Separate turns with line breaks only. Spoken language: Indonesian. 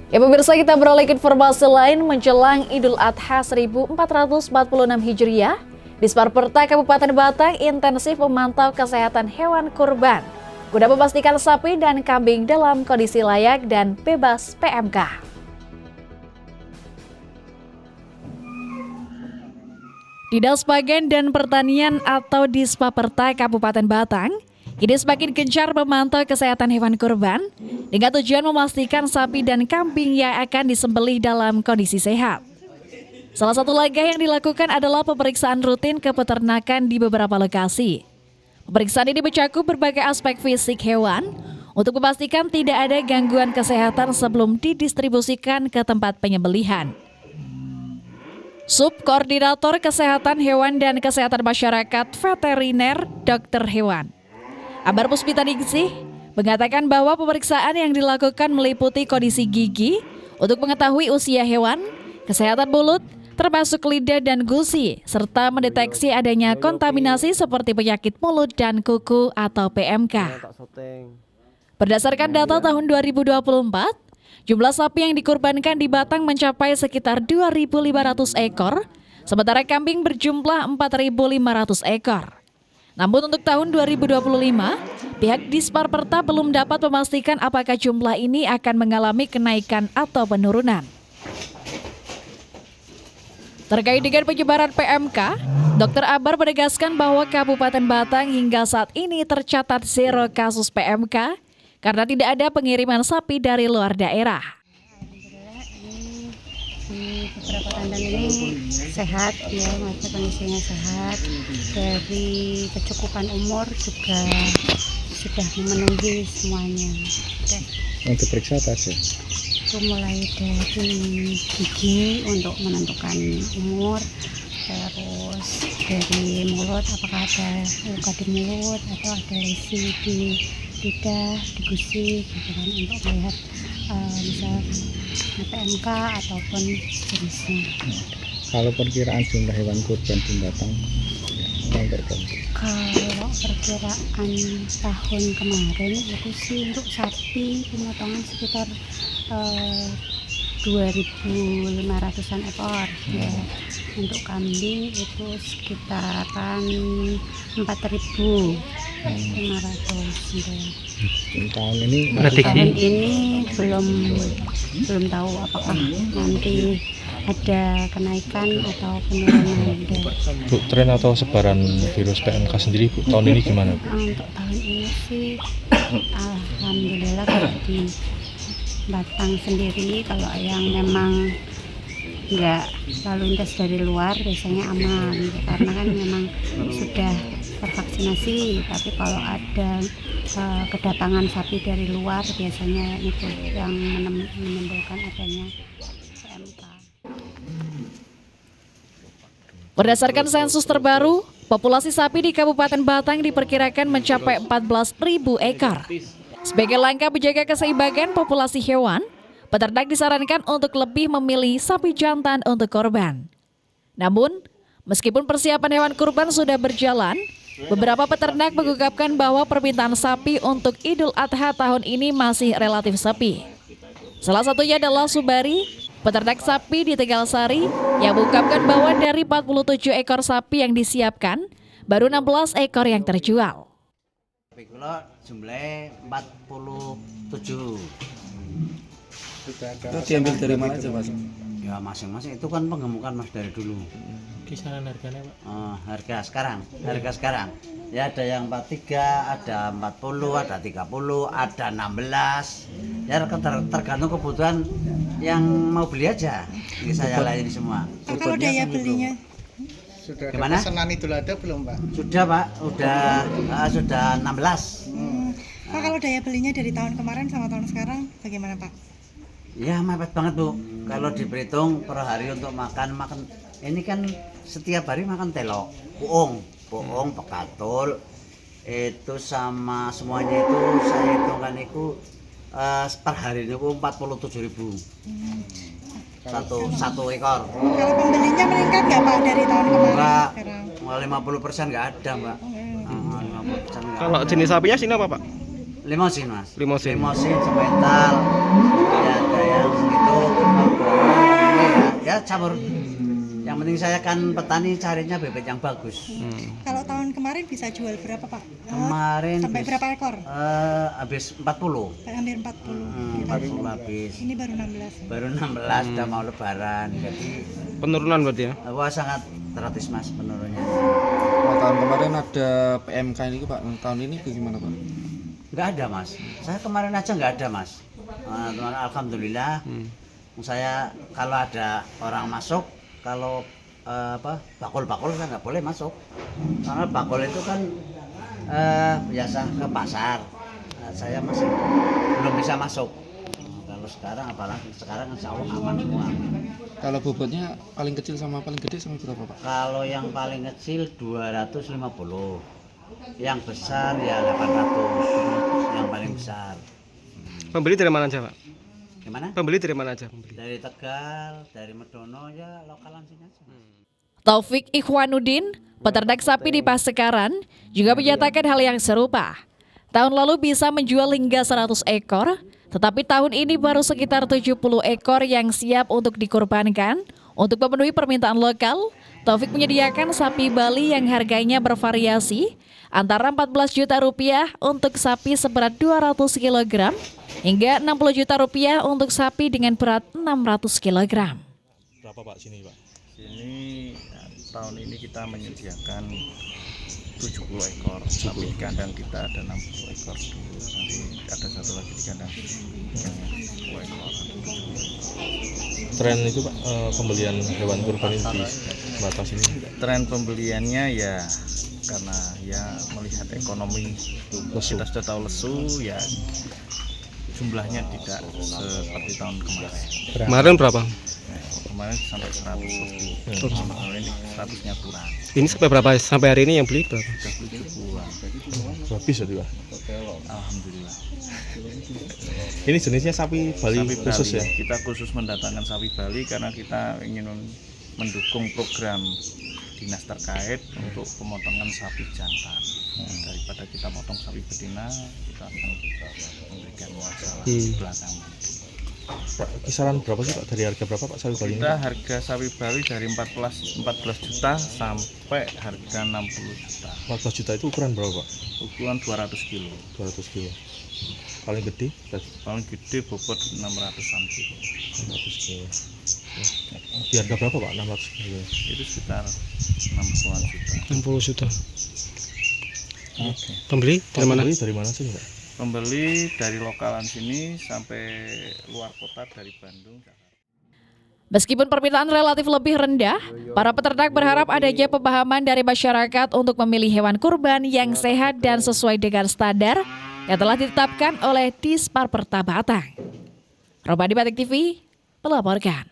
Ya pemirsa, kita beralih ke informasi lain menjelang Idul Adha 1446 Hijriah. Disparperta Kabupaten Batang intensif memantau kesehatan hewan kurban guna memastikan sapi dan kambing dalam kondisi layak dan bebas PMK. Dinas Pangan dan Pertanian atau Disparperta Kabupaten Batang kini semakin gencar memantau kesehatan hewan kurban dengan tujuan memastikan sapi dan kambing yang akan disembelih dalam kondisi sehat. Salah satu langkah yang dilakukan adalah pemeriksaan rutin ke peternakan di beberapa lokasi. Pemeriksaan ini mencakup berbagai aspek fisik hewan untuk memastikan tidak ada gangguan kesehatan sebelum didistribusikan ke tempat penyembelihan. Subkoordinator Kesehatan Hewan dan Kesehatan Masyarakat Veteriner Dr. Hewan Ambar Puspitaningsih mengatakan bahwa pemeriksaan yang dilakukan meliputi kondisi gigi untuk mengetahui usia hewan, kesehatan mulut, termasuk lidah dan gusi, serta mendeteksi adanya kontaminasi seperti penyakit mulut dan kuku atau PMK. Berdasarkan data tahun 2024, jumlah sapi yang dikurbankan di Batang mencapai sekitar 2.500 ekor, sementara kambing berjumlah 4.500 ekor. Namun untuk tahun 2025, pihak Disparperta belum dapat memastikan apakah jumlah ini akan mengalami kenaikan atau penurunan. Terkait dengan penyebaran PMK, Dr. Ambar menegaskan bahwa Kabupaten Batang hingga saat ini tercatat 0 kasus PMK karena tidak ada pengiriman sapi dari luar daerah.
Di beberapa kandang ini sehat ya, masih kondisinya sehat. Dari kecukupan umur juga sudah memenuhi semuanya.
Untuk periksa apa sih?
Itu mulai dari gigi untuk menentukan umur, terus dari mulut apakah ada luka di mulut atau ada lesi di lidah, di gusi, gitu kan, untuk melihat misal PMK ataupun jenisnya.
Kalau perkiraan jumlah hewan kurban di Batang yang tertentu?
Kalau perkiraan tahun kemarin itu sih untuk sapi pemotongan sekitar 2.500-an ekor ya. Untuk kambing itu sekitaran 4.500 ya.
Tahun ini belum tahu apakah nanti ada kenaikan atau penurunan.
Bu, tren atau sebaran virus PMK sendiri Bu, tahun ini gimana Bu?
Untuk tahun ini sih alhamdulillah kalau di Batang sendiri, kalau yang memang nggak lalu lintas dari luar biasanya aman gitu, karena kan memang sudah tervaksinasi. Tapi kalau ada kedatangan sapi dari luar biasanya itu yang menimbulkan adanya PMK.
Berdasarkan sensus terbaru, populasi sapi di Kabupaten Batang diperkirakan mencapai 14.000 ekor. Sebagai langkah menjaga keseimbangan populasi hewan, peternak disarankan untuk lebih memilih sapi jantan untuk korban. Namun, meskipun persiapan hewan kurban sudah berjalan, beberapa peternak mengungkapkan bahwa permintaan sapi untuk Idul Adha tahun ini masih relatif sepi. Salah satunya adalah Subari, peternak sapi di Tegalsari, yang mengungkapkan bahwa dari 47 ekor sapi yang disiapkan, baru 16 ekor yang terjual.
Kalau jumlahnya 47.
Itu diambil dari mana aja Mas?
Ya masing-masing itu kan penggemukan Mas dari dulu.
Kisaran harganya Pak?
Harga sekarang. Ya ada yang 43, ada 40, ada 30, ada 16. Ya tergantung kebutuhan yang mau beli aja. Ini saya layani semua.
Kalau daya belinya?
Sudah
gimana?
Pesanan Idul Adha belum Pak?
Sudah Pak, sudah 16.
Pak, kalau daya belinya dari tahun kemarin sama tahun sekarang bagaimana Pak?
Ya mepet banget Bu. Kalau diperhitung per hari untuk makan ini kan setiap hari makan telok, buong, pekatul, itu sama semuanya itu saya hitungkan itu per hari itu 47.000. Satu ekor.
Kalau pembelinya meningkat nggak Pak dari tahun kemarin?
Enggak,
sekarang?
50% nggak ada Mbak. 50% nggak
Kalau
ada.
jenis sapinya sini apa Pak?
Limosin Mas.
Limosin.
Semental. Ya ada yang campur. Yang penting saya kan petani carinya bebek yang bagus.
Kalau tahun kemarin bisa jual berapa Pak?
Kemarin
Sampai berapa ekor?
habis 40.
Hampir 40.
40 habis.
Ini baru 16.
Baru 16 udah mau lebaran. Jadi
Penurunan berarti ya?
wah sangat drastis Mas penurunnya.
Kalau tahun kemarin ada PMK ini Pak, tahun ini bagaimana Pak?
Nggak ada Mas. Saya kemarin aja nggak ada Mas. Alhamdulillah. Saya kalau ada orang masuk, kalau bakul-bakul kan nggak boleh masuk. Karena bakul itu kan biasa ke pasar. Nah, saya masih belum bisa masuk. Kalau sekarang apalagi sekarang insya Allah aman semua.
Kalau bobotnya paling kecil sama paling gede sama berapa Pak?
Kalau yang paling kecil 250. Yang besar ya 800. Yang paling besar.
Pembeli dari mana aja Pak?
Gimana?
Pembeli dari mana aja? Pembeli.
Dari Tegal, dari Medono ya lokalan sini aja.
Taufik Ikhwanuddin, peternak sapi di Pasekaran, juga menyatakan hal yang serupa. Tahun lalu bisa menjual hingga 100 ekor, tetapi tahun ini baru sekitar 70 ekor yang siap untuk dikorbankan. Untuk memenuhi permintaan lokal, Taufik menyediakan sapi Bali yang harganya bervariasi antara 14 juta rupiah untuk sapi seberat 200 kg hingga 60 juta rupiah untuk sapi dengan berat 600 kg.
Berapa Pak sini Pak?
Sini tahun ini kita menyediakan 70 ekor, tapi di kandang kita ada 60 ekor dulu, nanti ada satu lagi di kandang yang 10 ekor.
Tren itu Pak, pembelian hewan kurban ini di batas ini.
Tren pembeliannya ya karena ya melihat ekonomi kita sudah tahu lesu ya, jumlahnya tidak seperti tahun kemarin.
Kemarin berapa?
Kemarin sampai 100 lebih, kemarin 100-nya kurang.
Ini sampai berapa? Sampai hari ini yang beli berapa?
30-an.
Habis ya Pak?
Alhamdulillah.
Ini jenisnya sapi Bali
Sapi
khusus
Bali.
ya?
Kita khusus mendatangkan sapi Bali karena kita ingin mendukung program dinas terkait untuk pemotongan sapi jantan. Daripada kita potong sapi betina, kita akan memberikan masalah di belakang.
Pak, kisaran berapa sih Pak? Dari harga berapa Pak sapi Bali ini?
Kita harga sapi Bali dari 14 juta sampai harga 60 juta.
14 juta itu ukuran berapa Pak?
Ukuran 200 kilo.
200 kilo. Paling gede?
Paling gede bobot 600-an kilo.
600 kilo. Di harga berapa Pak? 600 kilo.
Itu sekitar 60-an juta.
60 juta.
Oke.
Pembeli dari mana?
Pembeli dari mana sih Pak?
Pembeli dari lokalan sini sampai luar kota dari Bandung, Jakarta.
Meskipun permintaan relatif lebih rendah, para peternak berharap adanya pemahaman dari masyarakat untuk memilih hewan kurban yang sehat dan sesuai dengan standar yang telah ditetapkan oleh Disparperta Batang. Robadi Batik TV melaporkan.